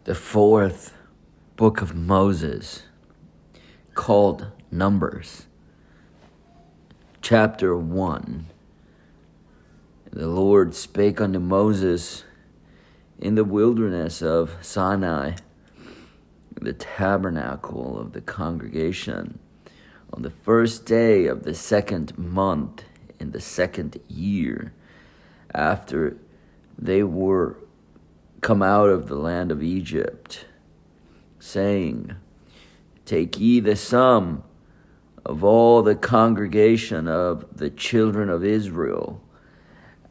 The fourth book of Moses, called Numbers. Chapter 1. The Lord spake unto Moses in the wilderness of Sinai, in the tabernacle of the congregation, on the first day of the 2nd month in the 2nd year, after they were come out of the land of Egypt, saying, Take ye the sum of all the congregation of the children of Israel,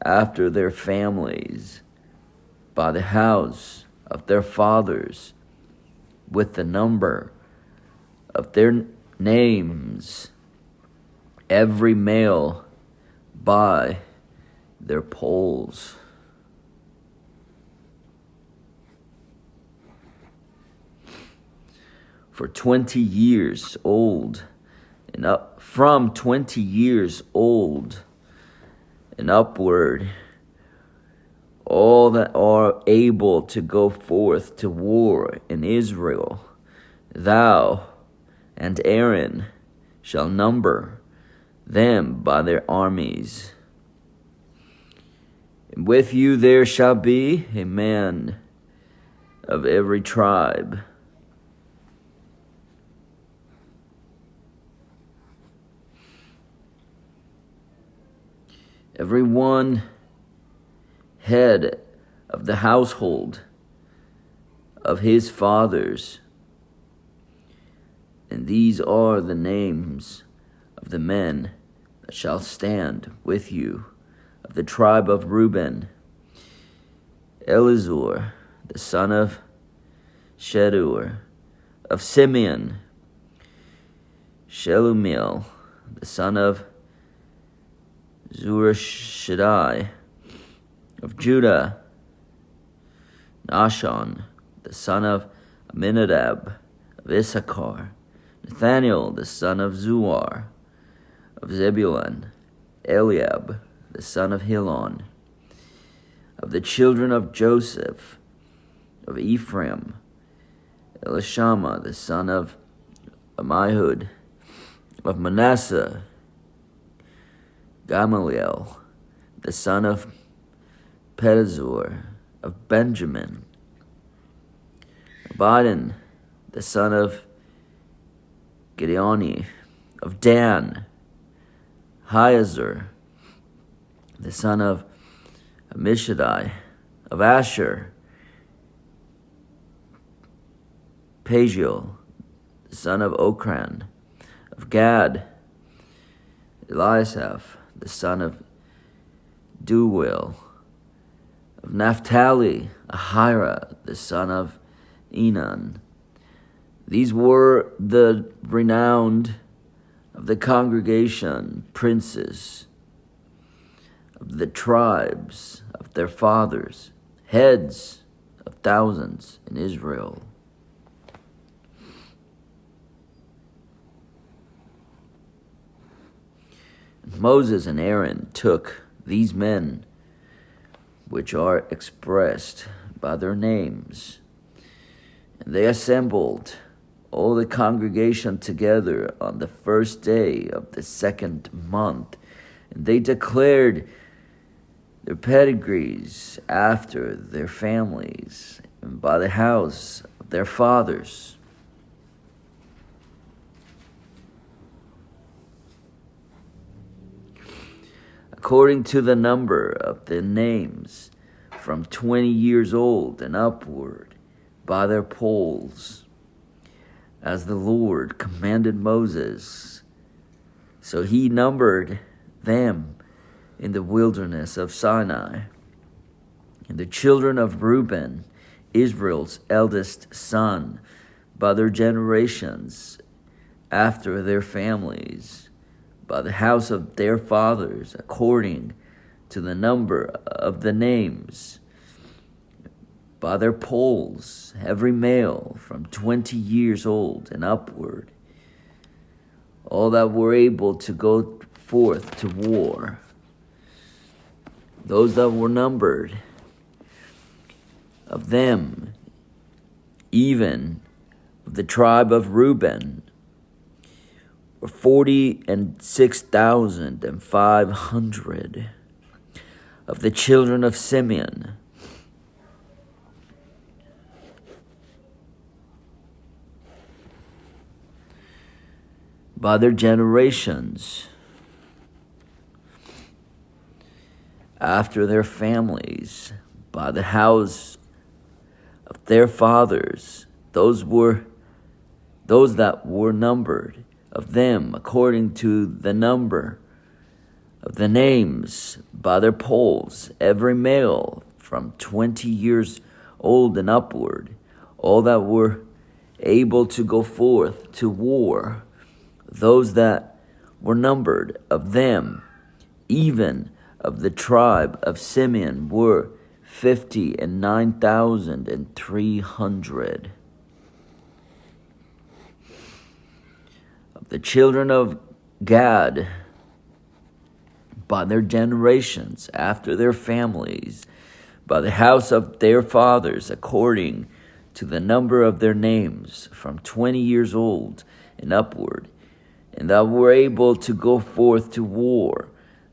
after their families, by the house of their fathers, with the number of their names, every male by their polls. For 20 years old, and up from 20 years old and upward, all that are able to go forth to war in Israel, thou and Aaron shall number them by their armies. And with you there shall be a man of every tribe. Every one head of the household of his fathers. And these are the names of the men that shall stand with you. Of the tribe of Reuben, Elizur, the son of Shedeur. Of Simeon, Shelumiel, the son of Zurishaddai. Of Judah, Nahshon, the son of Amminadab. Of Issachar, Nathaniel, the son of Zuar. Of Zebulun, Eliab, the son of Helon. Of the children of Joseph, of Ephraim, Elishama, the son of Ammihud. Of Manasseh, Gamaliel, the son of Pedazur. Of Benjamin, Abidan, the son of Gideoni. Of Dan, Hiezer, the son of Ammishaddai. Of Asher, Pagiel, the son of Okran. Of Gad, Eliasaph, the son of Deuel. Of Naphtali, Ahira, the son of Enan. These were the renowned of the congregation, princes of the tribes of their fathers, heads of thousands in Israel. Moses and Aaron took these men, which are expressed by their names, and they assembled all the congregation together on the first day of the 2nd month, and they declared their pedigrees after their families and by the house of their fathers. According to the number of the names, from 20 years old and upward, by their polls, as the Lord commanded Moses. So he numbered them in the wilderness of Sinai. And the children of Reuben, Israel's eldest son, by their generations, after their families, by the house of their fathers, according to the number of the names, by their polls, every male from 20 years old and upward, all that were able to go forth to war. Those that were numbered of them even of the tribe of Reuben, were 46,500. Of the children of Simeon, by their generations, after their families, by the house of their fathers, those that were numbered of them according to the number of the names, by their polls, every male from 20 years old and upward, all that were able to go forth to war, those that were numbered of them, even of the tribe of Simeon, were 59,300. Of the children of Gad, by their generations, after their families, by the house of their fathers, according to the number of their names, from 20 years old and upward, and that were able to go forth to war,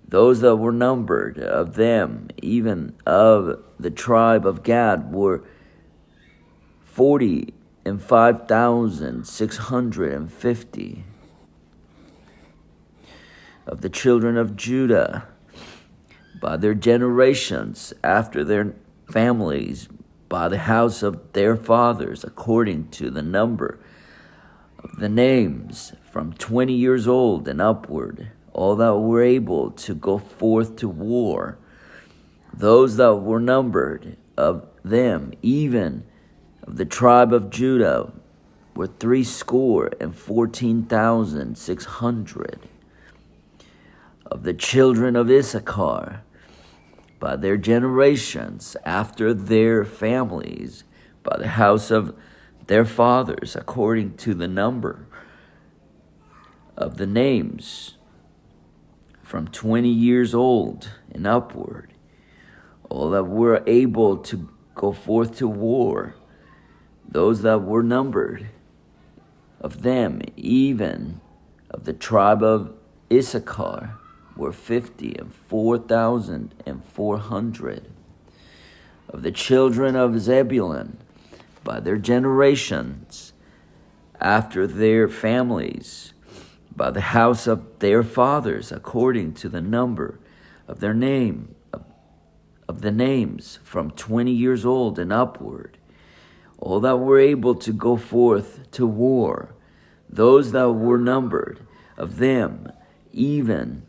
those that were numbered of them, even of the tribe of Gad, were 45,650. Of the children of Judah, by their generations, after their families, by the house of their fathers, according to the number of the names, from 20 years old and upward, all that were able to go forth to war, those that were numbered of them, even of the tribe of Judah, were 14,600. Of the children of Issachar, by their generations, after their families, by the house of their fathers, according to the number of the names, from 20 years old and upward, all that were able to go forth to war, those that were numbered of them, even of the tribe of Issachar, were 54,400. Of the children of Zebulun, by their generations, after their families, by the house of their fathers, according to the number of their name, of the names, from 20 years old and upward, all that were able to go forth to war, those that were numbered of them, even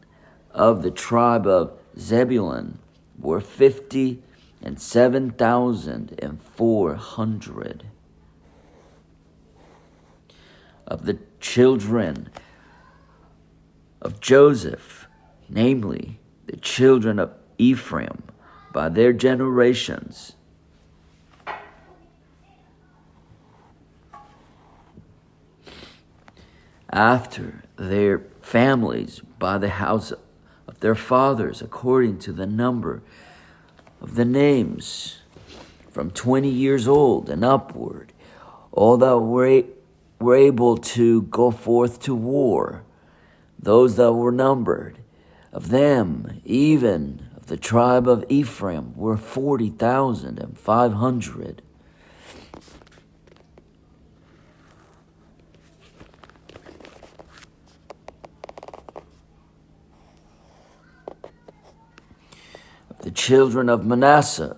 of the tribe of Zebulun, were 57,400. Of the children of Joseph, namely the children of Ephraim, by their generations, after their families, by the house of their fathers, according to the number of the names, from 20 years old and upward, all that were able to go forth to war, those that were numbered of them, even of the tribe of Ephraim, were 40,500. The children of Manasseh,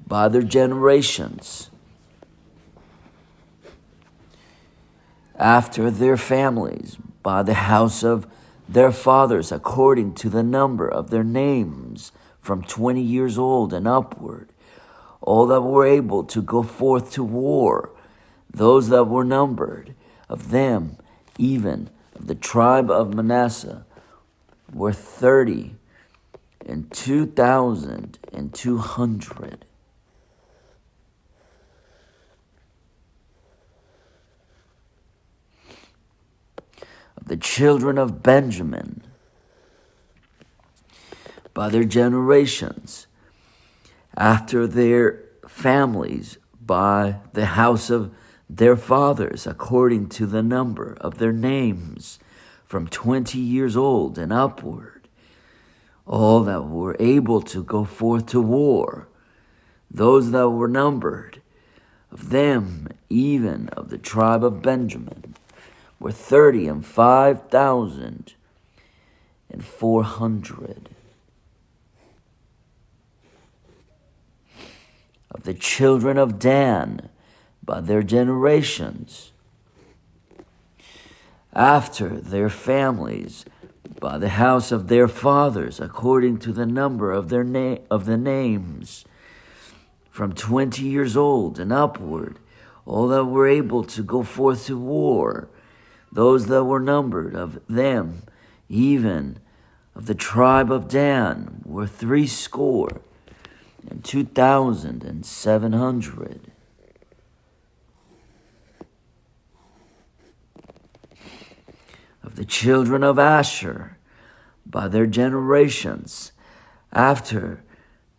by their generations, after their families, by the house of their fathers, according to the number of their names, from 20 years old and upward, all that were able to go forth to war, those that were numbered of them, even of the tribe of Manasseh, were 32,200. Of the children of Benjamin, by their generations, after their families, by the house of their fathers, according to the number of their names, from 20 years old and upward, all that were able to go forth to war, those that were numbered, of them, even of the tribe of Benjamin, were 35,400. Of the children of Dan, by their generations, after their families, by the house of their fathers, according to the number of their of the names, from 20 years old and upward, all that were able to go forth to war, those that were numbered of them, even of the tribe of Dan, were 62,700. Of the children of Asher, by their generations, after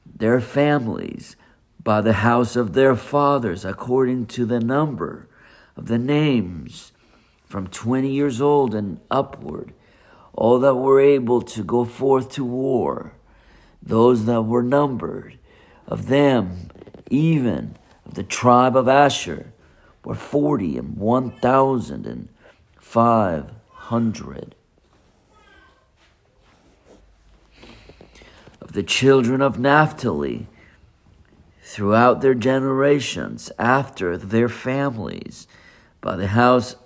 their families, by the house of their fathers, according to the number of the names, from 20 years old and upward, all that were able to go forth to war, those that were numbered of them, even of the tribe of Asher, were 41,500. Of the children of Naphtali, throughout their generations, after their families, by the house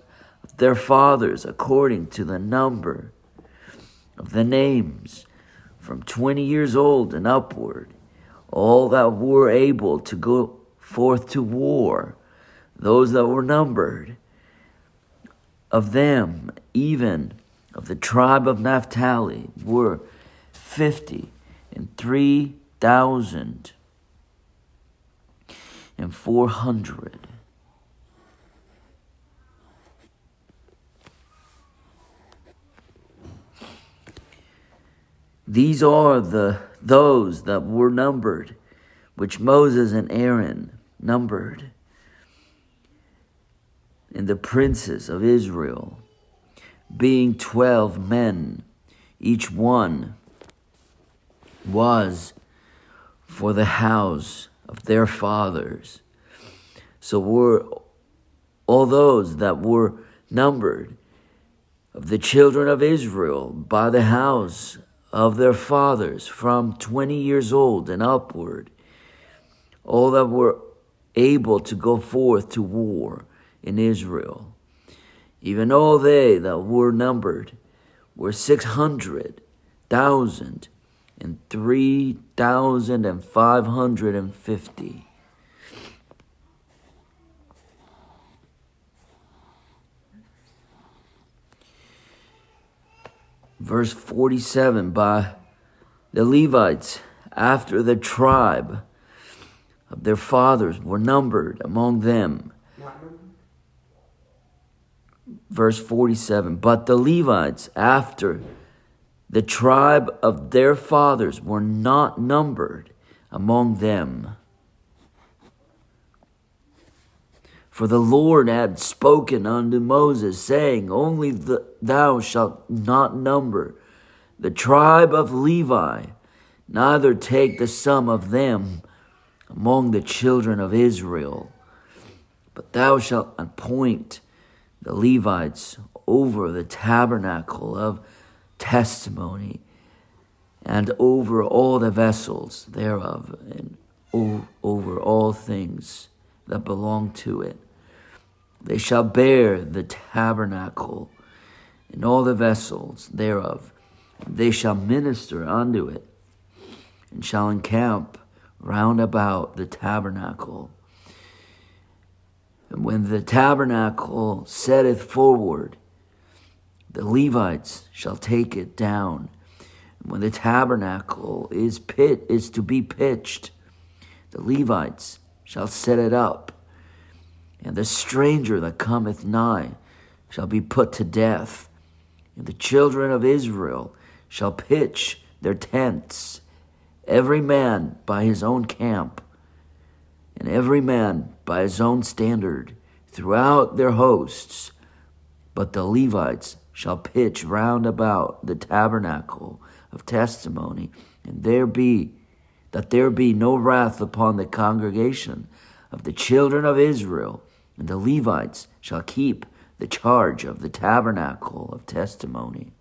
of their fathers, according to the number of the names, from 20 years old and upward, all that were able to go forth to war, those that were numbered of them, even of the tribe of Naphtali, were 53,400. These are those that were numbered, which Moses and Aaron numbered, and the princes of Israel, being 12 men, each one was for the house of their fathers. So were all those that were numbered of the children of Israel by the house of their fathers, from 20 years old and upward, all that were able to go forth to war in Israel. Even all they that were numbered were 600,350. Verse 47, by the Levites, after the tribe of their fathers, were numbered among them. Verse 47, but the Levites, after the tribe of their fathers, were not numbered among them. For the Lord had spoken unto Moses, saying, only thou shalt not number the tribe of Levi, neither take the sum of them among the children of Israel. But thou shalt appoint the Levites over the tabernacle of testimony, and over all the vessels thereof, and over all things that belong to it. They shall bear the tabernacle and all the vessels thereof. They shall minister unto it, and shall encamp round about the tabernacle. And when the tabernacle setteth forward, the Levites shall take it down. And when the tabernacle is to be pitched, the Levites shall set it up. And the stranger that cometh nigh shall be put to death. And the children of Israel shall pitch their tents, every man by his own camp. and every man by his own standard throughout their hosts. But the Levites shall pitch round about the tabernacle of testimony, and there be no wrath upon the congregation of the children of Israel, and the Levites shall keep the charge of the tabernacle of testimony.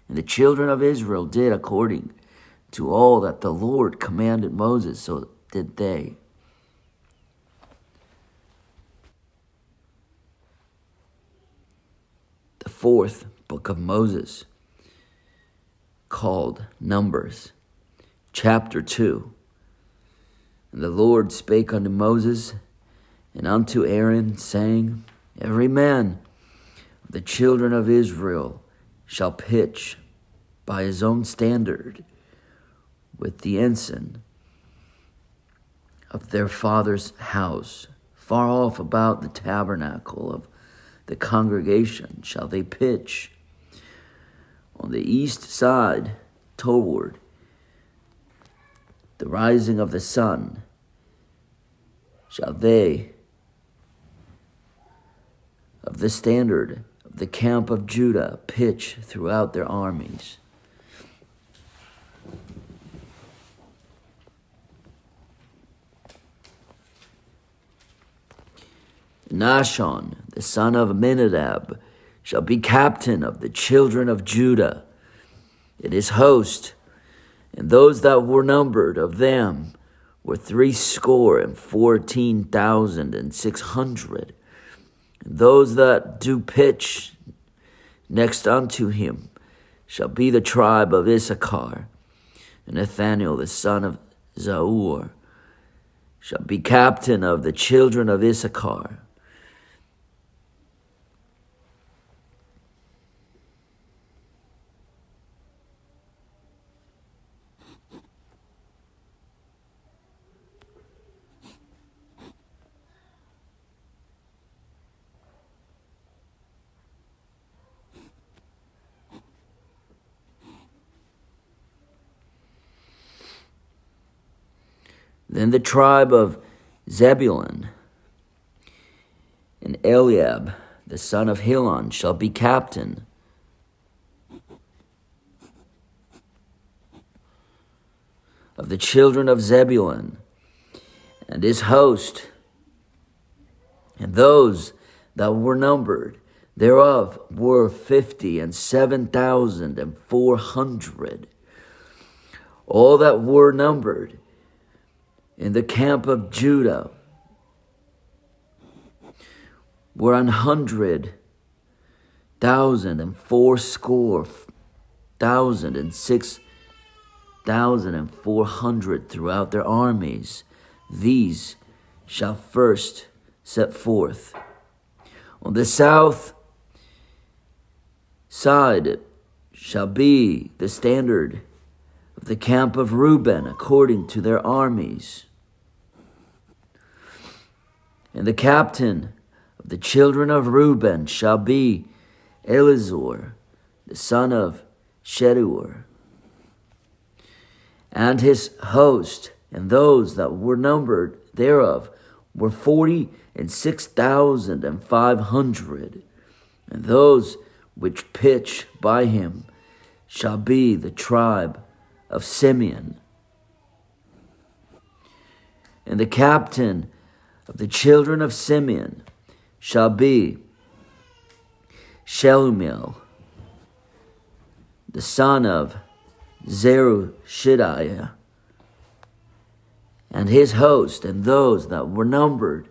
And the children of Israel did according to all that the Lord commanded Moses, so did they. The fourth book of Moses, called Numbers, chapter 2. And the Lord spake unto Moses and unto Aaron, saying, Every man of the children of Israel shall pitch by his own standard with the ensign of their father's house, far off about the tabernacle of the congregation shall they pitch. On the east side toward the rising of the sun shall they of the standard of the camp of Judah pitch throughout their armies. Nahshon, the son of Amminadab, shall be captain of the children of Judah in his host, and those that were numbered of them were 614,600. And those that do pitch next unto him shall be the tribe of Issachar, and Nathaniel the son of Zaur shall be captain of the children of Issachar. Then the tribe of Zebulun, and Eliab, the son of Helon, shall be captain. Of the children of Zebulun, and his host, and those that were numbered thereof were 57,400. All that were numbered in the camp of Judah were 100,000,006,400 throughout their armies. These shall first set forth. On the south side shall be the standard of the camp of Reuben according to their armies. And the captain of the children of Reuben shall be Elizur, the son of Shedeur, and his host, and those that were numbered thereof were 46,500. And those which pitch by him shall be the tribe of Simeon. And the captain of the children of Simeon shall be Shelumiel, the son of Zerushadiah, and his host, and those that were numbered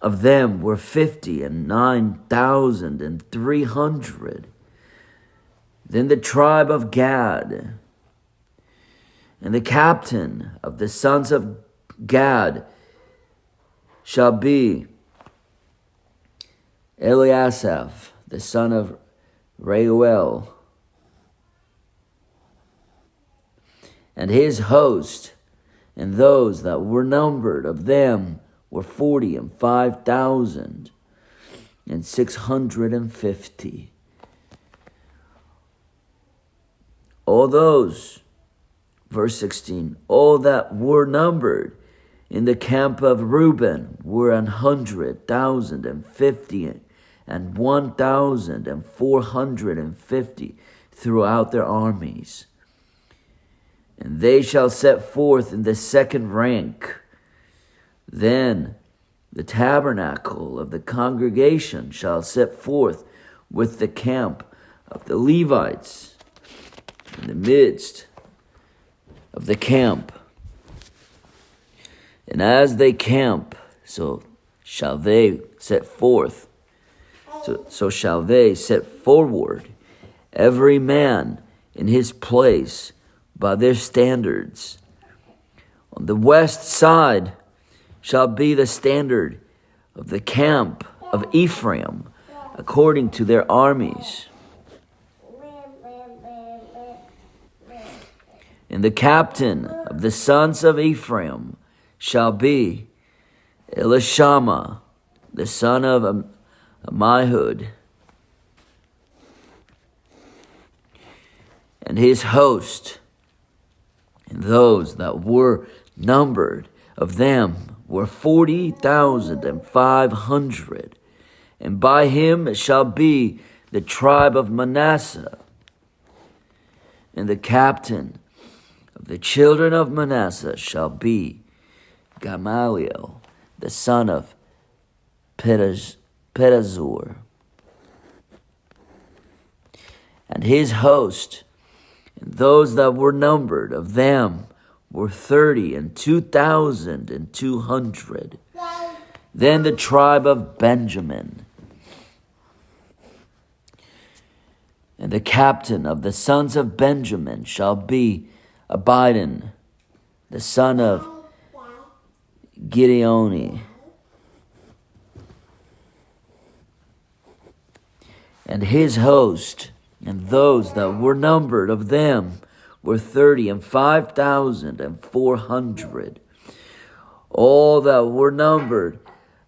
of them were 59,300. Then the tribe of Gad, and the captain of the sons of Gad shall be Eliasaph, the son of Reuel, and his host, and those that were numbered of them were 45,650. All those, verse 16, all that were numbered In the camp of Reuben were 100,050 and 1,450 throughout their armies. And they shall set forth in the second rank. Then the tabernacle of the congregation shall set forth with the camp of the Levites in the midst of the camp. And as they camp, so shall they set forth, so shall they set forward, every man in his place by their standards. On the west side shall be the standard of the camp of Ephraim, according to their armies. And the captain of the sons of Ephraim shall be Elishama, the son of Ammihud, and his host. And those that were numbered of them were 40,500. And by him it shall be the tribe of Manasseh. And the captain of the children of Manasseh shall be Gamaliel, the son of Pedazur, and his host. And those that were numbered of them were 32,200. Then the tribe of Benjamin. And the captain of the sons of Benjamin shall be Abidan, the son of Gideoni. And his host, and those that were numbered of them were 35,400. All that were numbered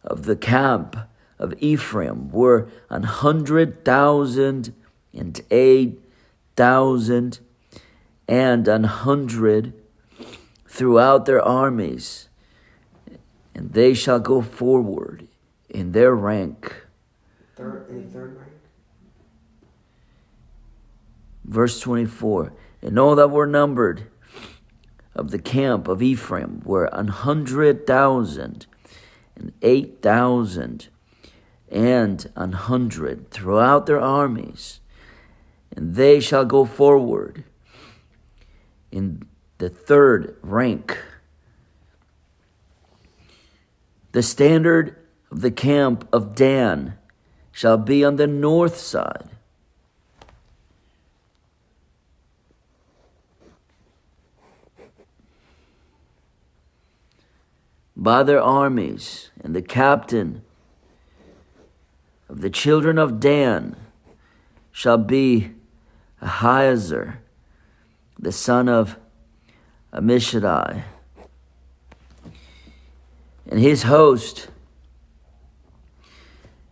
of the camp of Ephraim were 100,000 and 8,000 and 100 throughout their armies. And they shall go forward in their rank. Third rank. Verse 24. And all that were numbered of the camp of Ephraim were 100,000 and 8,000 and 100 throughout their armies. And they shall go forward in the third rank. The standard of the camp of Dan shall be on the north side. By their armies, and the captain of the children of Dan shall be Ahiezer, the son of Ammishaddai, and his host.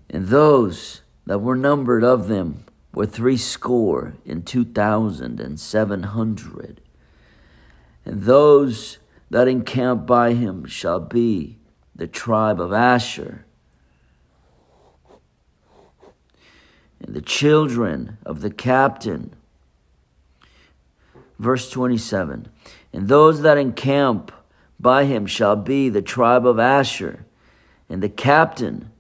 And those that were numbered of them were 62,700. And those that encamp by him shall be the tribe of Asher. And the children of the captain. Verse 27. And those that encamp by him shall be the tribe of Asher. And the captain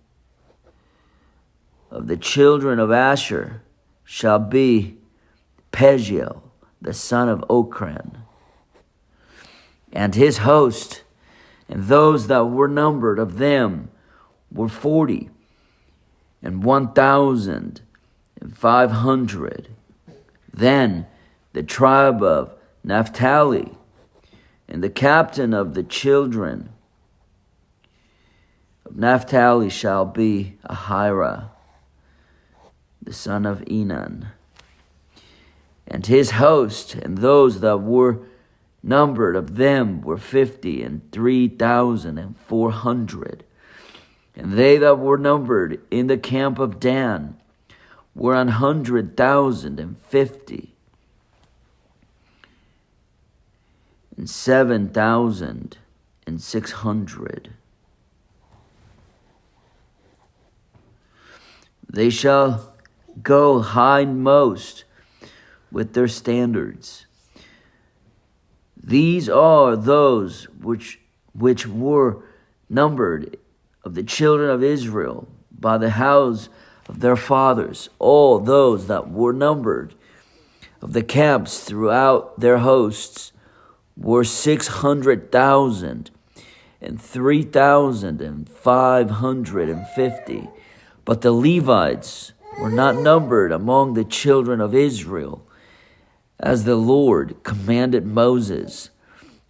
of the children of Asher shall be Pagiel, the son of Okran. And his host, and those that were numbered of them were 40 and 1,500. Then the tribe of Naphtali, and the captain of the children of Naphtali shall be Ahira, the son of Enan. And his host, and those that were numbered of them were 50 and 3,400. And they that were numbered in the camp of Dan were 100,050 and 7,000 600. They shall go hindmost with their standards. These are those which were numbered of the children of Israel by the house of their fathers, all those that were numbered of the camps throughout their hosts were 600,000 and 3,550. But the Levites were not numbered among the children of Israel, as the Lord commanded Moses.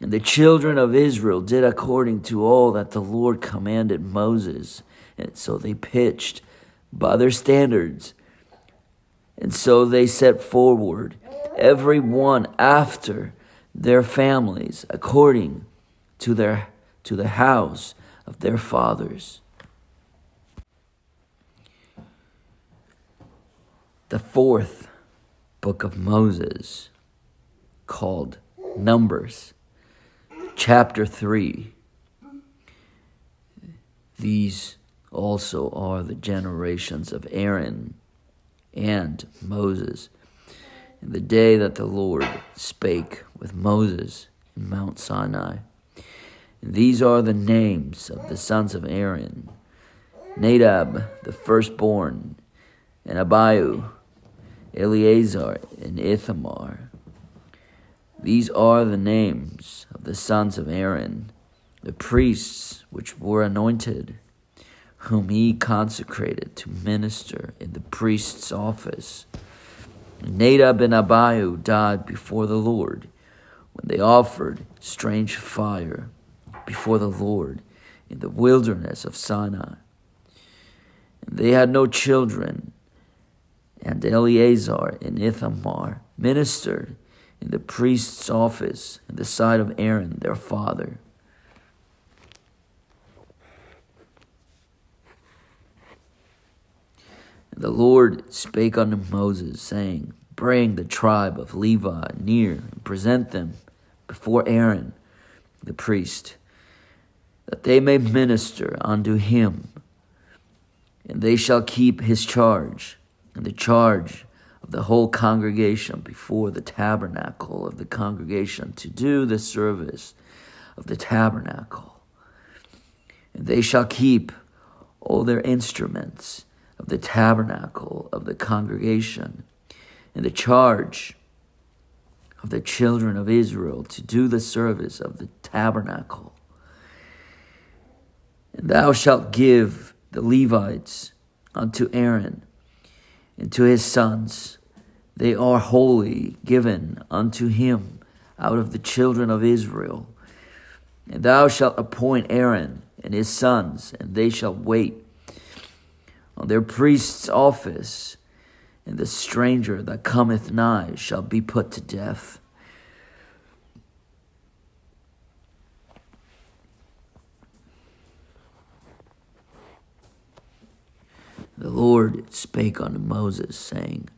And the children of Israel did according to all that the Lord commanded Moses. And so they pitched by their standards. And so they set forward, every one after their families, according to the house of their fathers. The fourth book of Moses, called Numbers, chapter 3. These also are the generations of Aaron and Moses, in the day that the Lord spake with Moses in Mount Sinai. And these are the names of the sons of Aaron: Nadab, the firstborn, and Abihu, Eleazar, and Ithamar. These are the names of the sons of Aaron, the priests which were anointed, whom he consecrated to minister in the priest's office. Nadab and Abihu died before the Lord when they offered strange fire before the Lord in the wilderness of Sinai. And they had no children, and Eleazar and Ithamar ministered in the priest's office in the sight of Aaron their father. And the Lord spake unto Moses, saying, Bring the tribe of Levi near, and present them before Aaron the priest, that they may minister unto him. And they shall keep his charge, and the charge of the whole congregation before the tabernacle of the congregation, to do the service of the tabernacle. And they shall keep all their instruments of the tabernacle of the congregation, and the charge of the children of Israel to do the service of the tabernacle. And thou shalt give the Levites unto Aaron and to his sons. They are wholly given unto him out of the children of Israel. And thou shalt appoint Aaron and his sons, and they shall wait on their priest's office, and the stranger that cometh nigh shall be put to death. The Lord spake unto Moses, saying,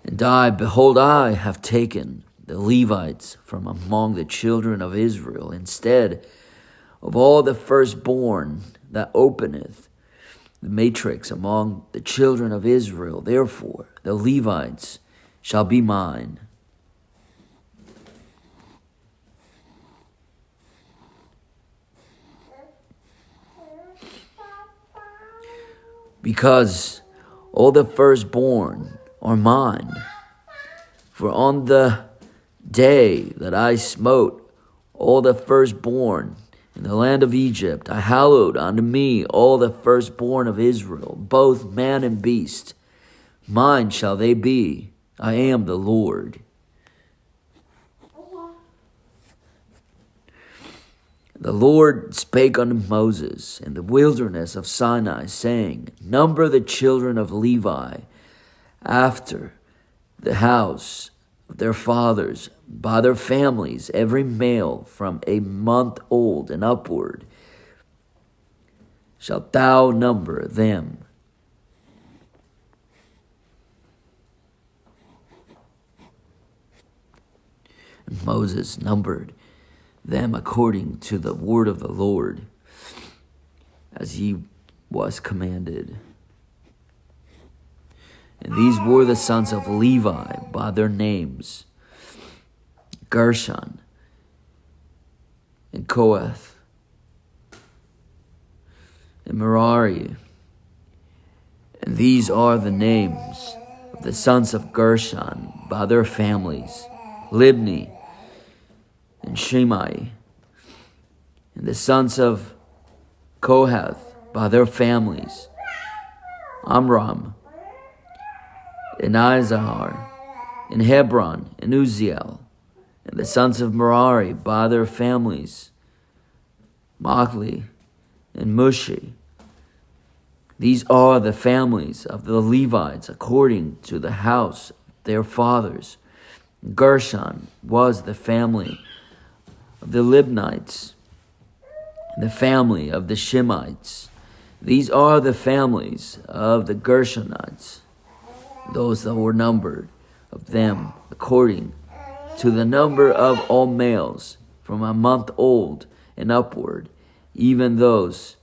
And behold, I have taken the Levites from among the children of Israel, instead of all the firstborn that openeth the matrix among the children of Israel. Therefore the Levites shall be mine. Because all the firstborn are mine. For on the day that I smote all the firstborn in the land of Egypt, I hallowed unto me all the firstborn of Israel, both man and beast. Mine shall they be. I am the Lord. The Lord spake unto Moses in the wilderness of Sinai, saying, Number the children of Levi after the house of their fathers, by their families, every male from a month old and upward. Shalt thou number them. And Moses numbered them according to the word of the Lord, as he was commanded. And these were the sons of Levi by their names: Gershon and Kohath and Merari. And these are the names of the sons of Gershon by their families: Libni and Shimei. And the sons of Kohath by their families: Amram and Izahar and Hebron and Uzziel. And the sons of Merari by their families: Machli and Mushi. These are the families of the Levites according to the house of their fathers. Gershon was the family of the Libnites, and the family of the Shimeites. These are the families of the Gershonites, those that were numbered of them according to the number of all males from a month old and upward. Even those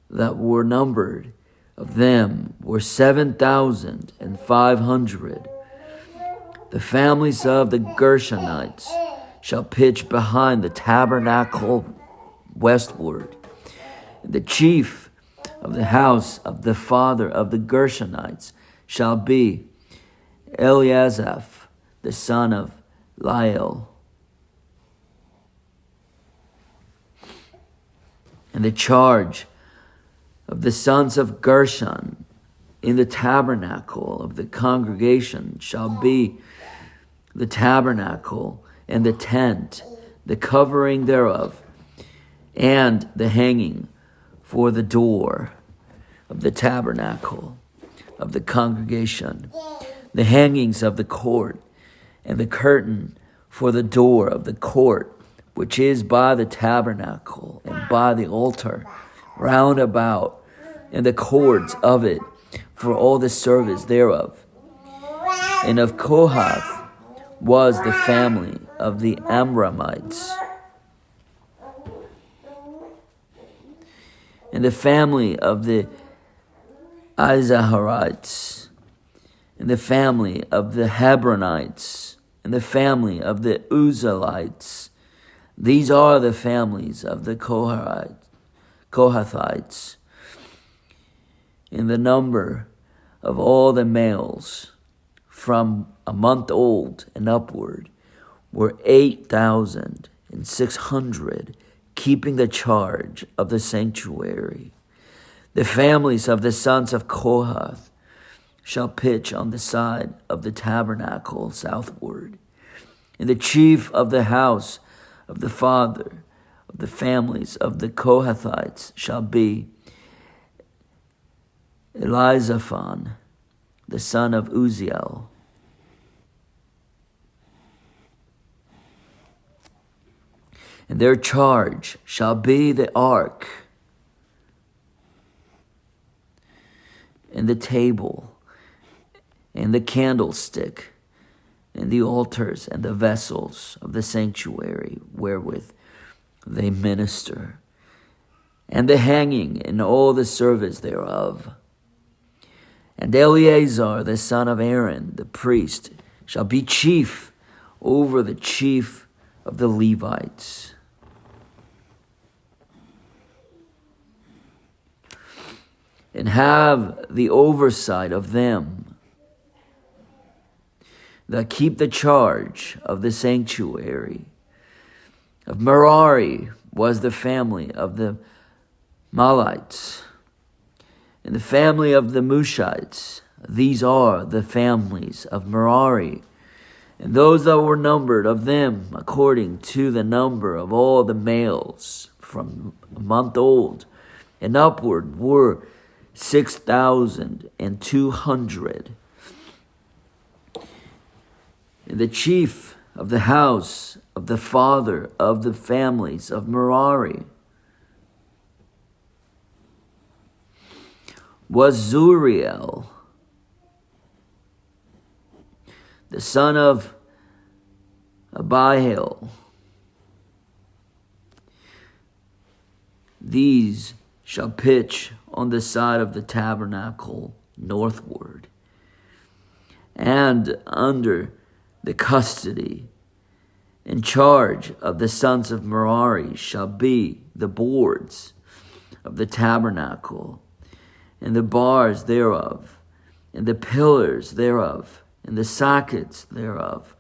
that were numbered of them were 7,500. The families of the Gershonites shall pitch behind the tabernacle westward. The chief of the house of the father of the Gershonites shall be Eliasaph, the son of Lael. And the charge of the sons of Gershon in the tabernacle of the congregation shall be the tabernacle and the tent, the covering thereof, and the hanging for the door of the tabernacle of the congregation, the hangings of the court, and the curtain for the door of the court, which is by the tabernacle and by the altar, round about, and the cords of it for all the service thereof. And of Kohath was the family of the Amramites, and the family of the Izaharites, and the family of the Hebronites, and the family of the Uzzielites. These are the families of the Kohathites. In the number of all the males from a month old and upward were 8,600, keeping the charge of the sanctuary. The families of the sons of Kohath shall pitch on the side of the tabernacle southward. And the chief of the house of the father of the families of the Kohathites shall be Elizaphan, the son of Uzziel. And their charge shall be the ark, and the table, and the candlestick, and the altars, and the vessels of the sanctuary wherewith they minister, and the hanging, and all the service thereof. And Eleazar, the son of Aaron, the priest, shall be chief over the chief of the Levites. And have the oversight of them that keep the charge of the sanctuary. Of Merari was the family of the Malites, and the family of the Mushites. These are the families of Merari, and those that were numbered of them according to the number of all the males from a month old and upward were 6,200. And the chief of the house of the father of the families of Merari was Zuriel, the son of Abihail. these shall pitch on the side of the tabernacle northward, and under the custody in charge of the sons of Merari shall be the boards of the tabernacle, and the bars thereof, and the pillars thereof, and the sockets thereof,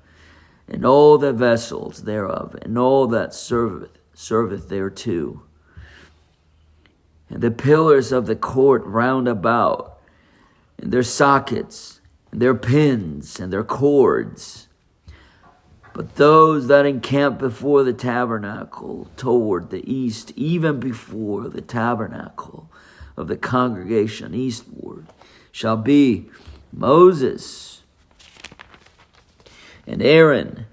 and all the vessels thereof, and all that serveth thereto, and the pillars of the court round about, and their sockets, and their pins, and their cords. But those that encamp before the tabernacle toward the east, even before the tabernacle of the congregation eastward, shall be Moses and Aaron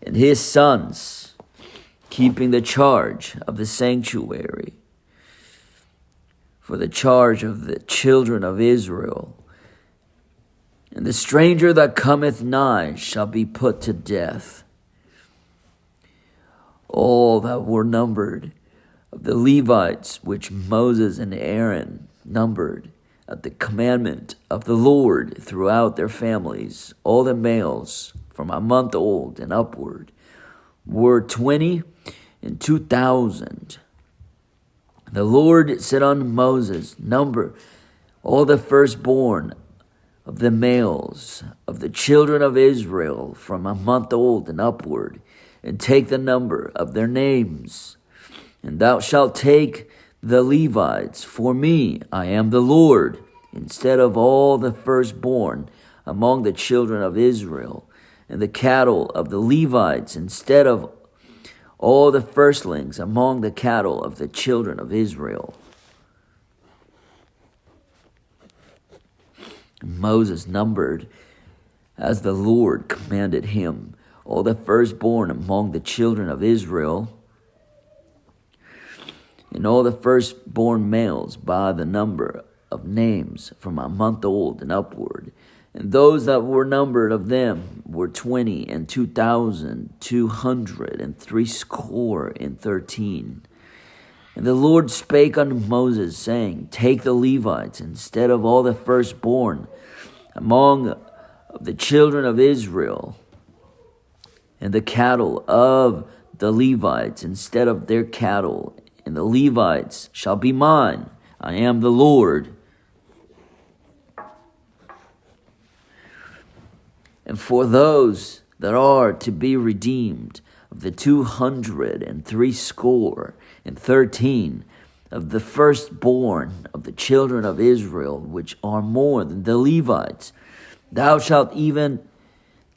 and his sons, keeping the charge of the sanctuary, for the charge of the children of Israel. And the stranger that cometh nigh shall be put to death. All that were numbered of the Levites, which Moses and Aaron numbered at the commandment of the Lord throughout their families, all the males from a month old and upward, were 22,000. The Lord said unto Moses, number all the firstborn of the males of the children of Israel from a month old and upward, and take the number of their names. And thou shalt take the Levites for me, I am the Lord, instead of all the firstborn among the children of Israel, and the cattle of the Levites instead of all the firstlings among the cattle of the children of Israel. Moses numbered, as the Lord commanded him, all the firstborn among the children of Israel, and all the firstborn males by the number of names from a month old and upward. And those that were numbered of them were 22,213. And the Lord spake unto Moses, saying, take the Levites instead of all the firstborn among the children of Israel, and the cattle of the Levites instead of their cattle, and the Levites shall be mine. I am the Lord. And for those that are to be redeemed, of the 213 of the firstborn of the children of Israel, which are more than the Levites, thou shalt even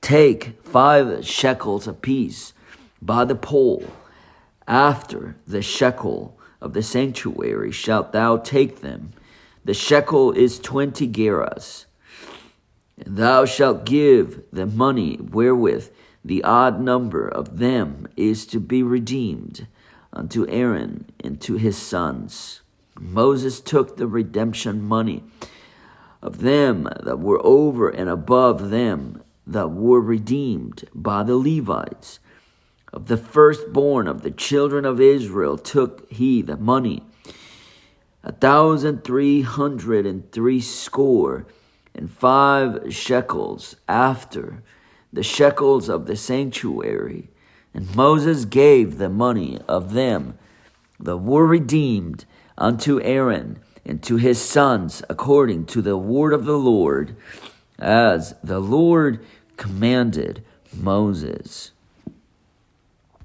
take 5 shekels apiece by the pole. After the shekel of the sanctuary shalt thou take them. The shekel is 20 gerahs. And thou shalt give the money wherewith the odd number of them is to be redeemed unto Aaron and to his sons. Moses took the redemption money of them that were over and above them that were redeemed by the Levites. Of the firstborn of the children of Israel took he the money, 1,365 shekels after the shekels of the sanctuary. And Moses gave the money of them that were redeemed unto Aaron and to his sons according to the word of the Lord, as the Lord commanded Moses.